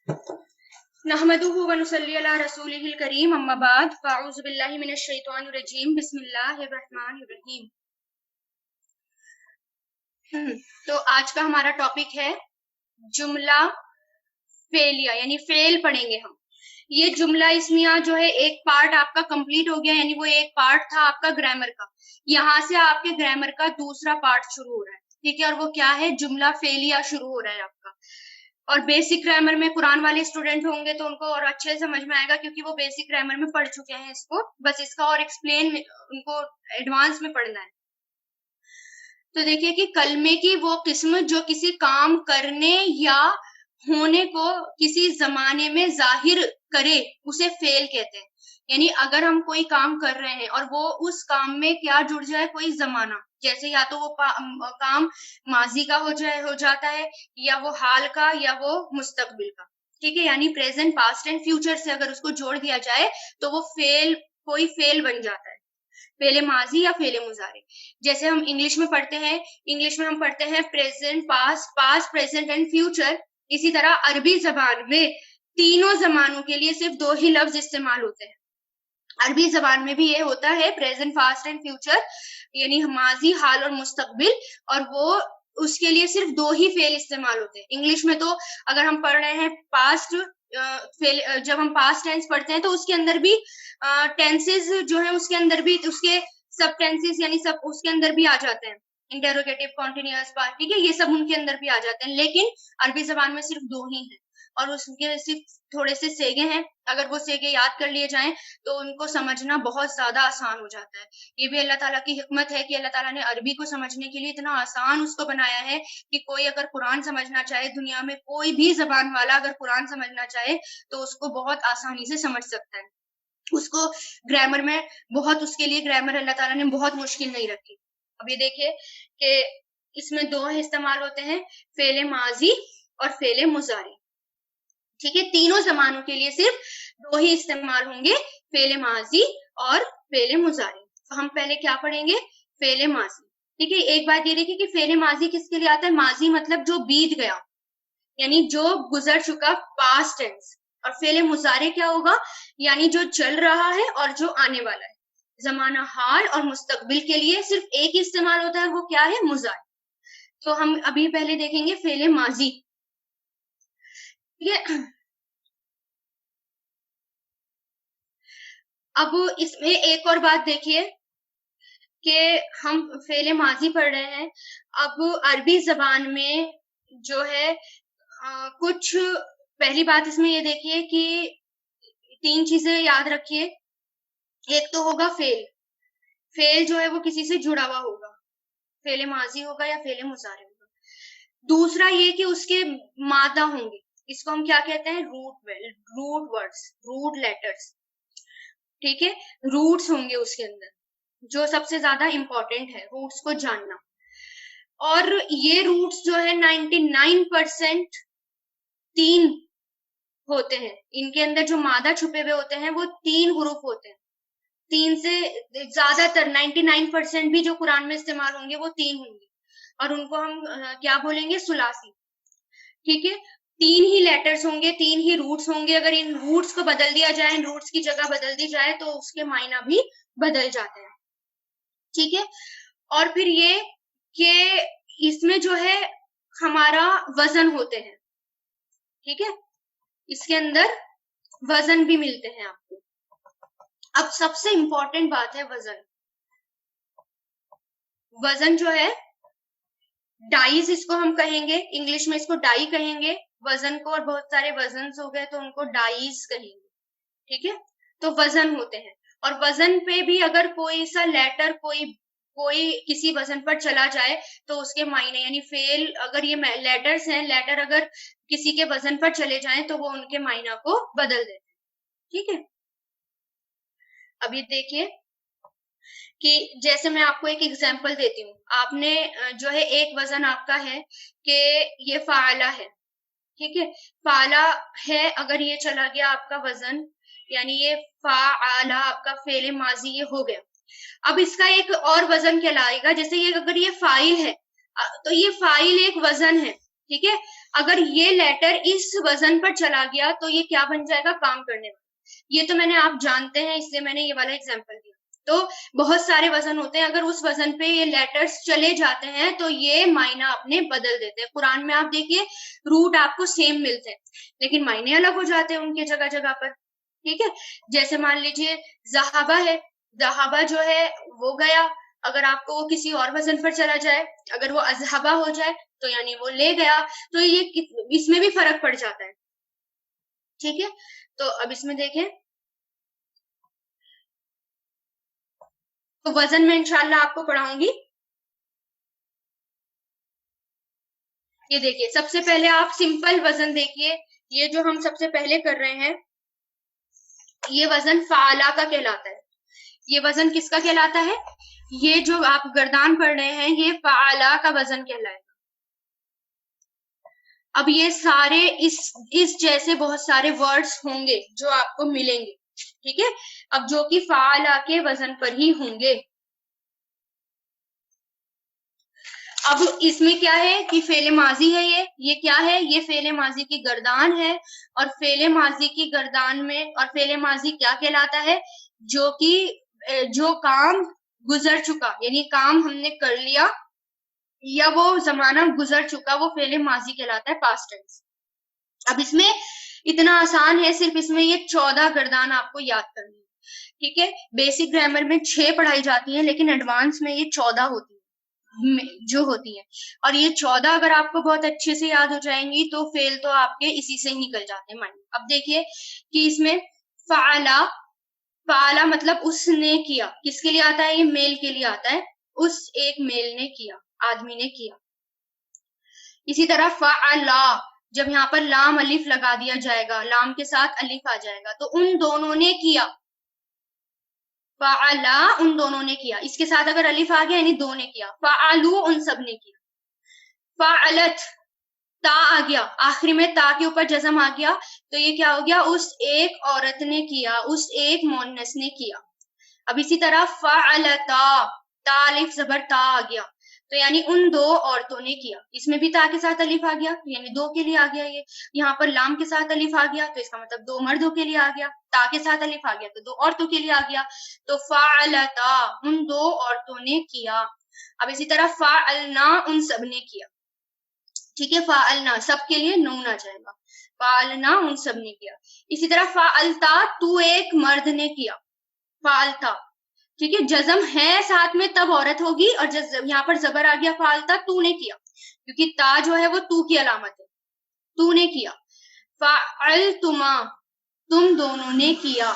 नहमदुहु व नुसल्ली अला रसूलिहिल करीम अम्मा बाद फ़अऊज़ु बिल्लाहि मिनश शैतानिर रजीम बिस्मिल्लाहिर रहमानिर रहीम। तो आज का हमारा टॉपिक है जुमला फेलिया, यानी फेल पढ़ेंगे हम। ये जुमला इसमिया जो है एक पार्ट आपका कंप्लीट हो गया, यानी वो एक पार्ट था आपका ग्रामर का। यहाँ से आपके ग्रामर का दूसरा पार्ट शुरू हो रहा है, ठीक है। और वो क्या है? जुमला फेलिया शुरू हो रहा है आपका। और बेसिक ग्रामर में कुरान वाले स्टूडेंट होंगे तो उनको और अच्छे से समझ में आएगा, क्योंकि वो बेसिक ग्रामर में पढ़ चुके हैं इसको। बस इसका और एक्सप्लेन उनको एडवांस में पढ़ना है। तो देखिए कि कलमे की वो किस्म जो किसी काम करने या होने को किसी जमाने में जाहिर करे, उसे फेल कहते हैं। यानी अगर हम कोई काम कर रहे हैं और वो उस काम में क्या जुड़ जाए, कोई जमाना, जैसे या तो वो काम माजी का हो जाता है, या वो हाल का, या वो मुस्तकबिल का, ठीक है। यानी प्रेजेंट, पास्ट एंड फ्यूचर से अगर उसको जोड़ दिया जाए तो वो कोई फेल बन जाता है, फेले माजी या फेले मुजारे। जैसे हम इंग्लिश में पढ़ते हैं, इंग्लिश में हम पढ़ते हैं present, past, past, present and future. इसी तरह अरबी जबान में तीनों जमानों के लिए सिर्फ दो ही लफ्ज इस्तेमाल होते हैं। अरबी जबान में भी ये होता है प्रेजेंट, पास्ट एंड फ्यूचर, यानी माजी, हाल और मुस्तकबिल, और वो उसके लिए सिर्फ दो ही फेल इस्तेमाल होते हैं। इंग्लिश में तो अगर हम पढ़ रहे हैं पास्ट फेल, जब हम पास्ट टेंस पढ़ते हैं तो उसके अंदर भी टेंसेस जो है उसके अंदर भी उसके सब टेंसेस यानी सब उसके अंदर भी आ जाते हैं। इंटेरोगेटिव, कॉन्टिन्यूअस पार्ट, ठीक है, ये सब उनके अंदर भी आ जाते हैं। लेकिन अरबी जबान में सिर्फ दो ही हैं, और उसके सिर्फ थोड़े से सेगे हैं। अगर वो सेगे याद कर लिए जाएं तो उनको समझना बहुत ज्यादा आसान हो जाता है। ये भी अल्लाह ताला की हिकमत है कि अल्लाह ताला ने अरबी को समझने के लिए इतना आसान उसको बनाया है कि कोई अगर कुरान समझना चाहे, दुनिया में कोई भी जबान वाला अगर कुरान समझना चाहे तो उसको बहुत आसानी से समझ सकता है। उसको ग्रामर में बहुत, उसके लिए ग्रामर अल्लाह ताला ने बहुत मुश्किल नहीं रखी। अब ये देखिए कि इसमें दो इस्तेमाल होते हैं, फेले माजी और फेले मुजारी, ठीक है। तीनों जमानों के लिए सिर्फ दो ही इस्तेमाल होंगे, फेले माजी और फेले मुजारी। तो हम पहले क्या पढ़ेंगे? फेले माजी, ठीक है। एक बात ये देखिए कि फेले माजी किसके लिए आता है? माजी मतलब जो बीत गया, यानी जो गुजर चुका, पास्ट टेंस। और फेले मुजारे क्या होगा? यानी जो चल रहा है और जो आने वाला है। जमाना हाल और मुस्तकबिल के लिए सिर्फ एक ही इस्तेमाल होता है, वो क्या है? मुजारे। तो हम अभी पहले देखेंगे फेले माजी, ठीक है। अब इसमें एक और बात देखिए कि हम फेले माजी पढ़ रहे हैं। अब अरबी जबान में जो है कुछ, पहली बात इसमें ये देखिए कि तीन चीजें याद रखिए। एक तो होगा फेल, फेल जो है वो किसी से जुड़ा हुआ होगा, फेले माजी होगा या फेले मुजारे होगा। दूसरा ये कि उसके मादा होंगे, इसको हम क्या कहते हैं? रूट वर्ड्स, रूट लेटर्स, ठीक है। रूट्स होंगे उसके अंदर, जो सबसे ज्यादा इंपॉर्टेंट है रूट्स को जानना। और ये रूट्स जो है 99% तीन होते हैं। इनके अंदर जो मादा छुपे हुए होते हैं वो तीन हुरूफ होते हैं। तीन से ज्यादातर 99% भी जो कुरान में इस्तेमाल होंगे वो तीन होंगे, और उनको हम क्या बोलेंगे? सुलासी, ठीक है। तीन ही लेटर्स होंगे, तीन ही रूट्स होंगे। अगर इन रूट्स को बदल दिया जाए, इन रूट्स की जगह बदल दी जाए तो उसके मायना भी बदल जाते हैं, ठीक है। और फिर ये कि इसमें जो है हमारा वजन होते हैं, ठीक है। इसके अंदर वजन भी मिलते हैं आपको। अब सबसे इंपॉर्टेंट बात है वजन। वजन जो है डाइज इसको हम कहेंगे, इंग्लिश में इसको डाई कहेंगे वजन को, और बहुत सारे वजन हो गए तो उनको डाइज कहेंगे, ठीक है। तो वजन होते हैं, और वजन पे भी अगर कोई सा लेटर कोई कोई किसी वजन पर चला जाए तो उसके मायने, यानी फेल, अगर ये लेटर्स हैं, लेटर अगर किसी के वजन पर चले जाएं तो वो उनके मायना को बदल देते हैं, ठीक है। अब ये देखिए कि जैसे मैं आपको एक एग्जांपल देती हूँ। आपने जो है एक वजन आपका है कि ये फाला है, ठीक है। फाला है, अगर ये चला गया आपका वजन, यानी ये फाला आपका फेले माजी ये हो गया। अब इसका एक और वजन कहलाएगा, जैसे ये अगर ये फाइल है तो ये फाइल एक वजन है, ठीक है। अगर ये लेटर इस वजन पर चला गया तो ये क्या बन जाएगा, काम करने वाला। ये तो मैंने, आप जानते हैं, इसलिए मैंने ये वाला एग्जांपल दिया। तो बहुत सारे वजन होते हैं, अगर उस वजन पे ये लेटर्स चले जाते हैं तो ये मायना अपने बदल देते हैं। कुरान में आप देखिए रूट आपको सेम मिलते हैं लेकिन मायने अलग हो जाते हैं उनके जगह जगह पर। ठीक है, जैसे मान लीजिए जहाबा है, जहाबा जो है वो गया, अगर आपको वो किसी और वजन पर चला जाए, अगर वो अजहबा हो जाए तो यानी वो ले गया, तो ये इसमें भी फर्क पड़ जाता है। ठीक है, तो अब इसमें देखें, तो वजन में इंशाल्लाह आपको पढ़ाऊंगी। ये देखिए, सबसे पहले आप सिंपल वजन देखिए, ये जो हम सबसे पहले कर रहे हैं, ये वजन फाला का कहलाता है। ये वजन किसका कहलाता है, ये जो आप गर्दान पढ़ रहे हैं ये फाला का वजन कहलाएगा। अब ये सारे इस जैसे बहुत सारे वर्ड्स होंगे जो आपको मिलेंगे। ठीक है, अब जो कि फाला के वजन पर ही होंगे। अब इसमें क्या है कि फेले माजी है, ये क्या है, ये फेले माजी की गर्दान है। और फेले माजी की गर्दान में, और फेले माजी क्या कहलाता है, जो कि जो काम गुजर चुका, यानी काम हमने कर लिया या वो जमाना गुजर चुका, वो फेले माजी कहलाता है, पास्ट टेंस। अब इसमें इतना आसान है, सिर्फ इसमें ये 14 गर्दान आपको याद करनी है। ठीक है, बेसिक ग्रामर में 6 पढ़ाई जाती है लेकिन एडवांस में ये 14 होती है जो होती है। और ये 14 अगर आपको बहुत अच्छे से याद हो जाएंगी तो फेल तो आपके इसी से ही निकल जाते हैं माइंड। अब देखिए कि इसमें फाला, फाला मतलब उसने किया, किसके लिए आता है, ये मेल के लिए आता है, उस एक मेल ने किया, आदमी ने किया। इसी तरह फाला, जब यहाँ पर लाम अलिफ लगा दिया जाएगा, लाम के साथ अलिफ आ जाएगा, तो उन दोनों ने किया, फाला उन दोनों ने किया, इसके साथ अगर अलिफ आ गया यानी दो ने किया, फालू उन सब ने किया। फालत, ता आ गया, आखिरी में ता के ऊपर जज़म आ गया, तो ये क्या हो गया, उस एक औरत ने किया, उस एक मोनस ने किया। अब इसी तरह फालता, ता अलिफ जबर ता आ गया, तो यानी उन दो औरतों ने किया, इसमें भी ता के साथ अलिफ आ गया यानी दो के लिए आ गया। ये यहाँ पर लाम के साथ अलिफ आ गया तो इसका मतलब दो मर्दों के लिए आ गया, ता के साथ अलिफ आ गया तो दो औरतों के लिए आ गया। तो फालता उन दो औरतों ने किया। अब इसी तरह फालना उन सब ने किया। ठीक है, फालना सबके लिए नून आ जाएगा, फालना उन सब ने किया। इसी तरह फालता तू एक मर्द ने किया, फालता। ठीक है, जज़म है साथ में तब औरत होगी, और यहाँ पर जबर आ गया फालता तू ने किया, क्योंकि ता जो है वो तू की अलामत है, तू ने किया। फाल तुमा तुम दोनों ने किया,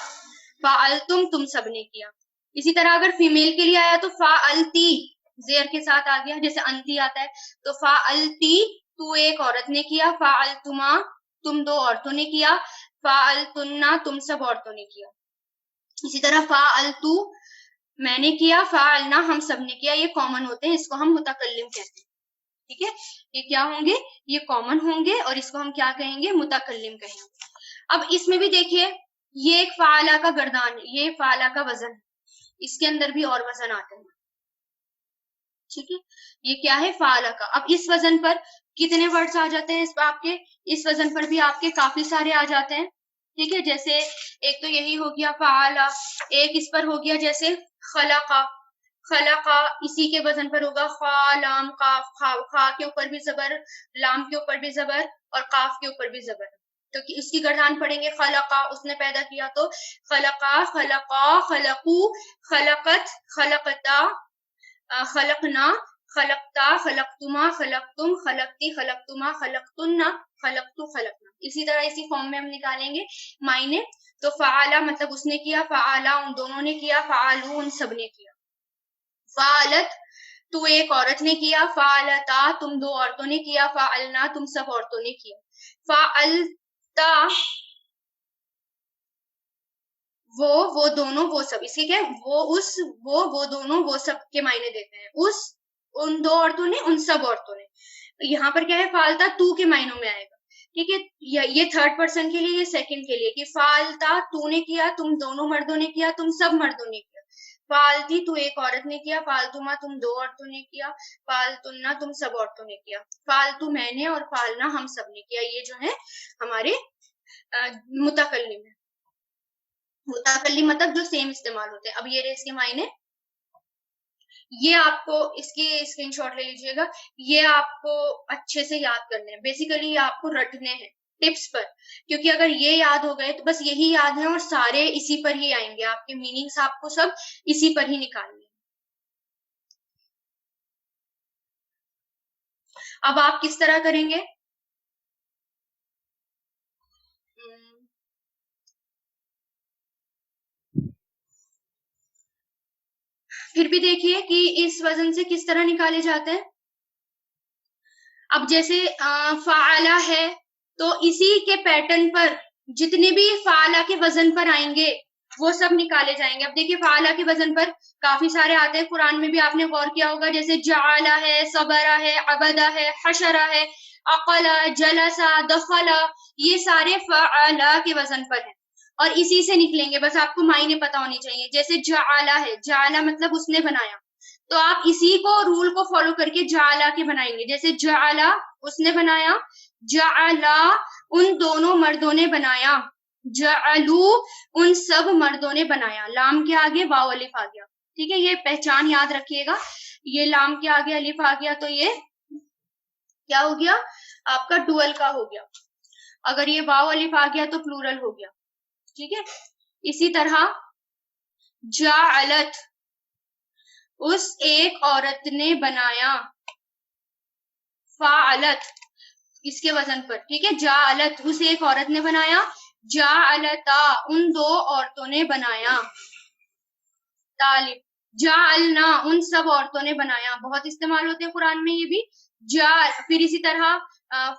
फाल तुम सब ने किया। इसी तरह अगर फीमेल के लिए आया तो फालती जेर के साथ आ गया, जैसे अंती आता है, तो फालती तू एक औरत ने किया, फाल तुमा तुम दो औरतों ने किया, फाल तुन्ना तुम सब औरतों ने किया। इसी तरह फाल तू मैंने किया, फालना हम सब ने किया, ये कॉमन होते हैं, इसको हम मुतकल्लिम कहते हैं। ठीक है, ये क्या होंगे, ये कॉमन होंगे और इसको हम क्या कहेंगे, मुतकल्लिम कहेंगे। अब इसमें भी देखिए, ये एक फाला का गर्दान है, ये फाला का वजन है, इसके अंदर भी और वजन आते हैं। ठीक है, ये क्या है, फाला का। अब इस वजन पर कितने वर्ड्स आ जाते हैं, इस आपके इस वजन पर भी आपके काफी सारे आ जाते हैं। ठीक है, जैसे एक तो यही हो गया फाला, एक इस पर हो गया जैसे खलका, खलका इसी के वजन पर होगा खा लाम काफ, खा के ऊपर भी जबर, लाम के ऊपर भी जबर और काफ के ऊपर भी जबर, तो इसकी गर्दान पढ़ेंगे खलका उसने पैदा किया, तो खलका खलका खलकू खलकत खलकता खलकना खलकता खलकतुमा खलकतुम खलकती खलकतुमा खलकतुन्ना खलकतु खलकना। इसी तरह इसी फॉर्म में हम निकालेंगे मायने। तो फाला मतलब उसने किया, फाला उन दोनों ने किया, फालू उन सब ने किया। फालत तू एक औरत ने किया, फालता तुम दो औरतों ने किया, फालना तुम सब औरतों ने किया। फालता वो दोनों वो सब, इसके क्या है, वो उस वो दोनों वो सब के मायने देते हैं, उस उन दो औरतों ने उन सब औरतों ने। यहाँ पर क्या है, फालता तू के मायनों में आएगा। ठीक है, ये थर्ड पर्सन के लिए, ये सेकंड के लिए, कि फालता तूने किया, तुम दोनों मर्दों ने किया, तुम सब मर्दों ने किया। फालती तू एक औरत ने किया, फालतूमा तुम दो औरतों ने किया, फालतुन्ना तुम सब औरतों ने किया, फालतू मैंने और फालना हम सब ने किया। ये जो है हमारे मुतकल्लिम है। मुतकल्लिम मतलब जो सेम इस्तेमाल होते हैं। अब ये रहे इसके मायने। ये आपको इसकी स्क्रीनशॉट ले लीजिएगा। ये आपको अच्छे से याद करने हैं, बेसिकली ये आपको रटने हैं टिप्स पर, क्योंकि अगर ये याद हो गए तो बस यही याद है और सारे इसी पर ही आएंगे, आपके मीनिंग्स आपको सब इसी पर ही निकालने हैं। अब आप किस तरह करेंगे? फिर भी देखिए कि इस वजन से किस तरह निकाले जाते हैं। अब जैसे फाला है तो इसी के पैटर्न पर जितने भी फाला के वजन पर आएंगे वो सब निकाले जाएंगे। अब देखिए फाला के वजन पर काफी सारे आते हैं, कुरान में भी आपने गौर किया होगा, जैसे जाला है, सबरा है, अबदा है, हशरा है, अकला, जलसा, दखला, ये सारे फाला के वजन पर है और इसी से निकलेंगे। बस आपको मायने पता होनी चाहिए। जैसे जाला है, जाला मतलब उसने बनाया, तो आप इसी को रूल को फॉलो करके जाला के बनाएंगे। जैसे जाला उसने बनाया, जाला उन दोनों मर्दों ने बनाया, जालू उन सब मर्दों ने बनाया। लाम के आगे वाव अलिफ आ गया, ठीक है, ये पहचान याद रखिएगा। ये लाम के आगे अलिफ आ गया तो ये क्या हो गया? आपका डुअल का हो गया। अगर ये वाव अलिफ आ गया तो प्लूरल हो गया, ठीक है। इसी तरह जाअलत उस एक औरत ने बनाया, फाअलत इसके वजन पर, ठीक है। जाअलत उस एक औरत ने बनाया, जाअलता उन दो औरतों ने बनाया, तालिब जाअलना उन सब औरतों ने बनाया। बहुत इस्तेमाल होते हैं कुरान में ये भी। जा फिर इसी तरह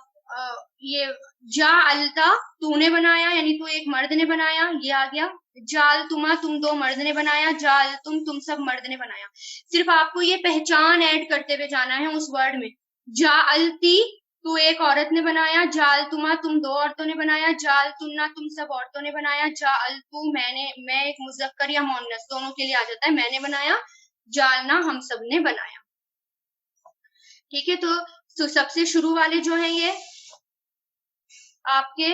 ये जाअलता तूने बनाया, यानी तू एक मर्द ने बनाया, ये आ गया। जाल तुमा तुम दो मर्द ने बनाया, जाल तुम सब मर्द ने बनाया। सिर्फ आपको ये पहचान ऐड करते हुए जाना है उस वर्ड में। जाअलती तू एक औरत ने बनाया, जाल तुमा तुम दो औरतों ने बनाया, जाल तुन्ना तुम सब औरतों ने बनाया, जाल तू मैं एक मुजक्कर या मोन्नस दोनों के लिए आ जाता है, मैंने बनाया, जालना हम सब ने बनाया, ठीक है। तो सबसे शुरू वाले जो है ये आपके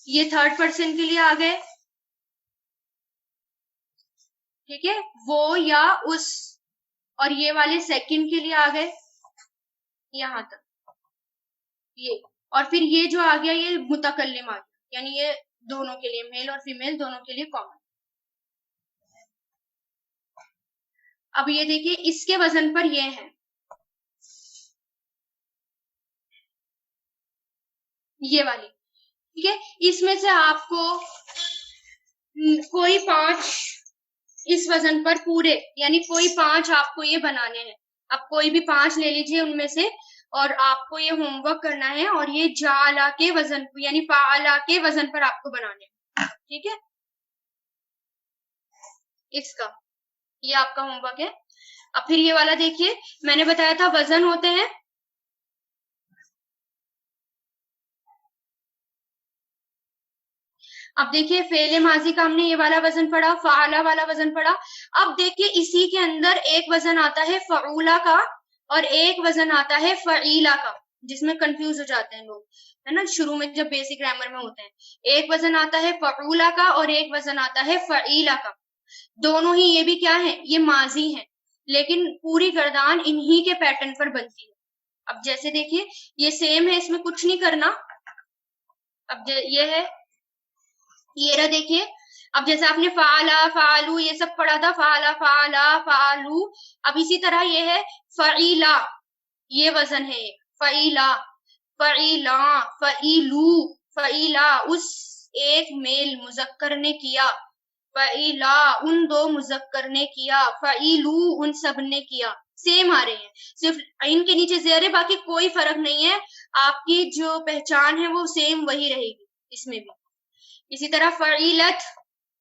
ये थर्ड पर्सन के लिए आ गए, ठीक है, वो या उस, और ये वाले सेकंड के लिए आ गए यहां तक ये, और फिर ये जो आ गया ये मुतकल्लिम आ गया, यानी ये दोनों के लिए, मेल और फीमेल दोनों के लिए कॉमन। अब ये देखिए इसके वजन पर ये है, ये वाली, ठीक है। इसमें से आपको कोई 5 इस वजन पर पूरे, यानी कोई 5 आपको ये बनाने हैं। आप कोई भी 5 ले लीजिए उनमें से और आपको ये होमवर्क करना है, और ये जाला के वजन यानी फाला के वजन पर आपको बनाने हैं, ठीक है। इसका ये आपका होमवर्क है। अब फिर ये वाला देखिए, मैंने बताया था वजन होते हैं, अब देखिए फेले माजी का हमने ये वाला वजन पढ़ा, फाला वाला वजन पढ़ा। अब देखिए इसी के अंदर एक वजन आता है फऊला का और एक वजन आता है फईला का, जिसमें कंफ्यूज हो जाते हैं लोग, है ना, शुरू में जब बेसिक ग्रामर में होते हैं। एक वजन आता है फऊला का और एक वजन आता है फईला का। दोनों ही ये भी क्या है, ये माजी है, लेकिन पूरी गर्दान इन्हीं के पैटर्न पर बनती है। अब जैसे देखिए ये सेम है, इसमें कुछ नहीं करना। अब ये है, ये रहा देखिए। अब जैसे आपने फाला फालू ये सब पढ़ा था, फाला फाला फालू, अब इसी तरह ये है फईला, ये वजन है एक, फईला फईला फईलू, फईला उस एक मेल मुजक्कर ने किया, फईला उन दो मुजक्कर ने किया, फईलू उन सब ने किया। सेम आ रहे हैं, सिर्फ इनके नीचे ज़ेर है, बाकी कोई फर्क नहीं है। आपकी जो पहचान है वो सेम वही रहेगी इसमें भी। इसी तरह फईलत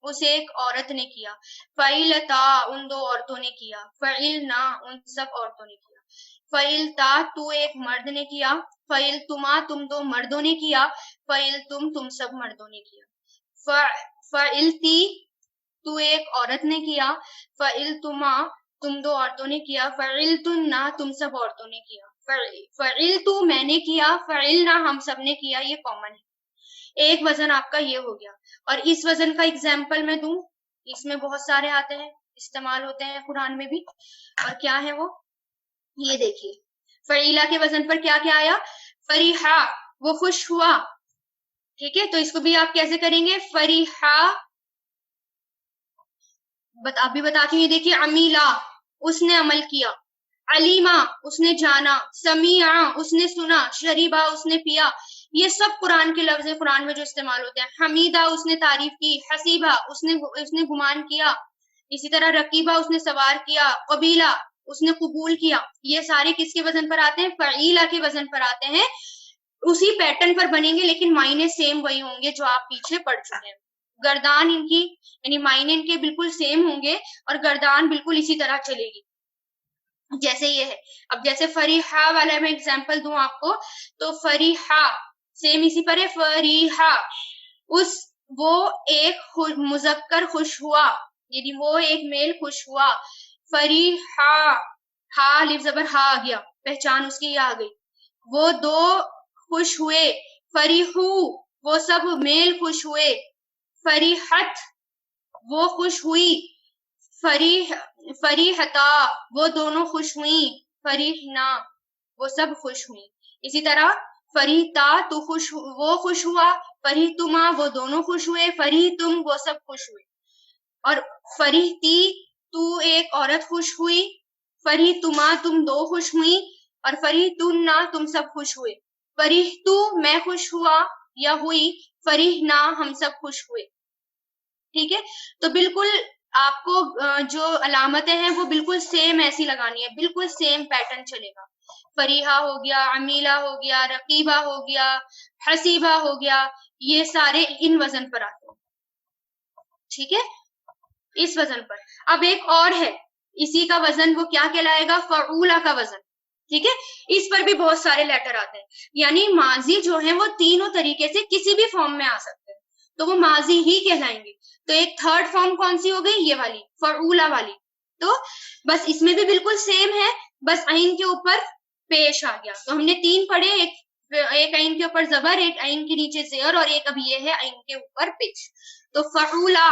उस एक औरत ने किया, फईलता उन दो औरतों ने किया, फईलना उन सब औरतों ने किया। फ़इल ता तू एक मर्द ने किया, फ़इल तुमा तुम दो मर्दों ने किया, फ़इल तुम सब मर्दों ने किया। फ़इल ती तू एक औरत ने किया, फ़इल तुमा तुम दो औरतों ने किया, फ़इल तुन्ना तुम सब औरतों ने किया, फ़इल तू मैंने किया, फ़इल ना हम सब ने किया, ये कॉमन है। एक वजन आपका ये हो गया। और इस वजन का एग्जाम्पल मैं दूं, इसमें बहुत सारे आते हैं, इस्तेमाल होते हैं कुरान में भी। और क्या है वो, ये देखिए, फ़ईला के वजन पर क्या क्या आया, फरीहा वो खुश हुआ। ठीक है, तो इसको भी आप कैसे करेंगे, फरीहा अभी बताती हूँ। ये देखिए, अमीला उसने अमल किया, अलीमा उसने जाना, समीआ उसने सुना, शरीबा उसने पिया। ये सब कुरान के लफ्ज है, कुरान में जो इस्तेमाल होते हैं। हमीदा उसने तारीफ की, हसीबा उसने गुमान किया, इसी तरह रकीबा उसने सवार किया, कबीला उसने कबूल किया। ये सारे किसके वजन पर आते हैं, फईला के वजन पर आते हैं। उसी पैटर्न पर बनेंगे, लेकिन मायने सेम वही होंगे जो आप पीछे पढ़ चुके हैं। गर्दान इनकी यानी मायने इनके बिल्कुल सेम होंगे और गर्दान बिल्कुल इसी तरह चलेगी जैसे ये है। अब जैसे फरीहा वाला मैं एग्जांपल दूं आपको, तो फरीहा सेम इसी पर है, फरीहा उस वो एक मुजक्कर खुश हुआ, यानी वो एक मेल खुश हुआ। फरीहा हा लिफ जबर हा आ गया, पहचान उसकी आ गई। वो दो खुश हुए, फरीहू वो सब मेल खुश हुए, फरीहत वो खुश हुई, फरीह फरीहता वो दोनों खुश हुई, फरीहना वो सब खुश हुई। इसी तरह फरीहता तू वो खुश हुआ, फरीहतुमा वो दोनों खुश हुए, फरीहतुम वो सब खुश हुए। और फरीहती तू एक औरत खुश हुई, फरीहतुमा तुम दो खुश हुई, और फरीहतुन्ना तुम सब खुश हुए। फरीहतु मैं खुश हुआ या हुई, फरीहना हम सब खुश हुए। ठीक है, तो बिल्कुल आपको जो अलामतें हैं वो बिल्कुल सेम ऐसी लगानी है, बिल्कुल सेम पैटर्न चलेगा। फरीहा हो गया, अमीला हो गया, रकीबा हो गया, हसीबा हो गया, ये सारे इन वजन पर आते हैं। ठीक है, इस वजन पर। अब एक और है, इसी का वजन वो क्या कहलाएगा, फऊला का वजन। ठीक है, इस पर भी बहुत सारे लेटर आते हैं, यानी माजी जो है वो तीनों तरीके से किसी भी फॉर्म में आ सकते हैं, तो वो माजी ही कहलाएंगे। तो एक थर्ड फॉर्म कौन सी हो गई, ये वाली फऊला वाली। तो बस इसमें भी बिल्कुल सेम है, बस आइन के ऊपर पेश आ गया। तो हमने तीन पढ़े, एक आइन के ऊपर जबर, एक आइन के नीचे जेर, और एक अभी ये है आइन के ऊपर पेश। तो फऊला,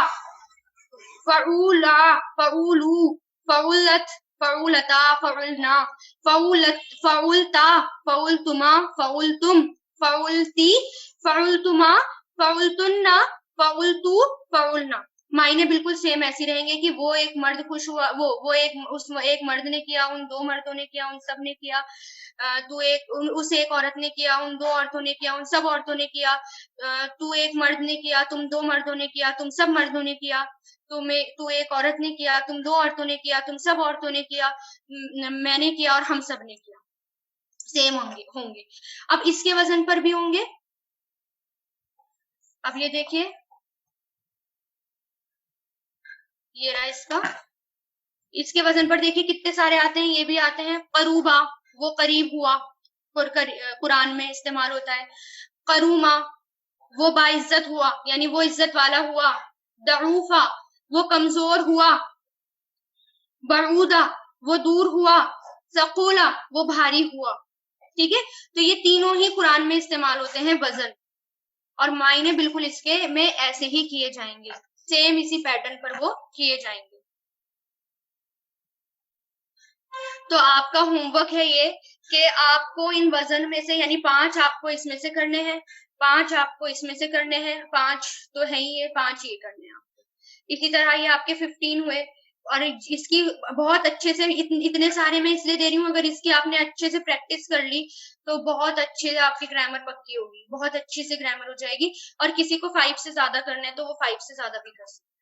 फऊला, फऊलू, फऊलत, फऊलता, फऊलना, फऊलत, फऊलता, फऊलतुमा, फऊलतुम, फऊलती, फऊलतुमा, फऊलतुन्ना, फऊलतू, फऊलना। मायने बिल्कुल सेम ऐसी रहेंगे कि वो एक मर्द खुश हुआ, वो एक मर्द ने किया, उन दो मर्दों ने किया, उन सब ने किया। उस एक औरत ने किया, उन दो औरतों ने किया, उन सब औरतों ने किया। तू एक मर्द ने किया, तुम दो मर्दों ने किया, तुम सब मर्दों ने किया। तू एक औरत ने किया, तुम दो औरतों ने किया, तुम सब औरतों ने किया, मैंने किया और हम सब ने किया। सेम होंगे। अब इसके वजन पर भी होंगे। अब ये देखिए, ये रहा इसका, इसके वजन पर देखिए कितने सारे आते हैं, ये भी आते हैं। करूबा वो करीब हुआ, कुरान में इस्तेमाल होता है। करूमा वो बाइज्जत हुआ, यानी वो इज्जत वाला हुआ। दऊफा वो कमजोर हुआ। बऊदा वो दूर हुआ। सकुला वो भारी हुआ। ठीक है, तो ये तीनों ही कुरान में इस्तेमाल होते हैं वजन, और मायने बिल्कुल इसके में ऐसे ही किए जाएंगे, सेम इसी पैटर्न पर वो किए जाएंगे। तो आपका होमवर्क है ये कि आपको इन वजन में से, यानी 5 आपको इसमें से करने हैं, 5 आपको इसमें से करने हैं, 5 तो है ही, ये 5 ये करने हैं आपको। इसी तरह ये आपके 15 हुए। और इसकी बहुत अच्छे से इतने सारे मैं इसलिए दे रही हूँ, अगर इसकी आपने अच्छे से प्रैक्टिस कर ली तो बहुत अच्छे से आपकी ग्रामर पक्की होगी, बहुत अच्छी से ग्रामर हो जाएगी। और किसी को 5 से ज्यादा करना है तो वो 5 से ज्यादा भी कर सकते हैं।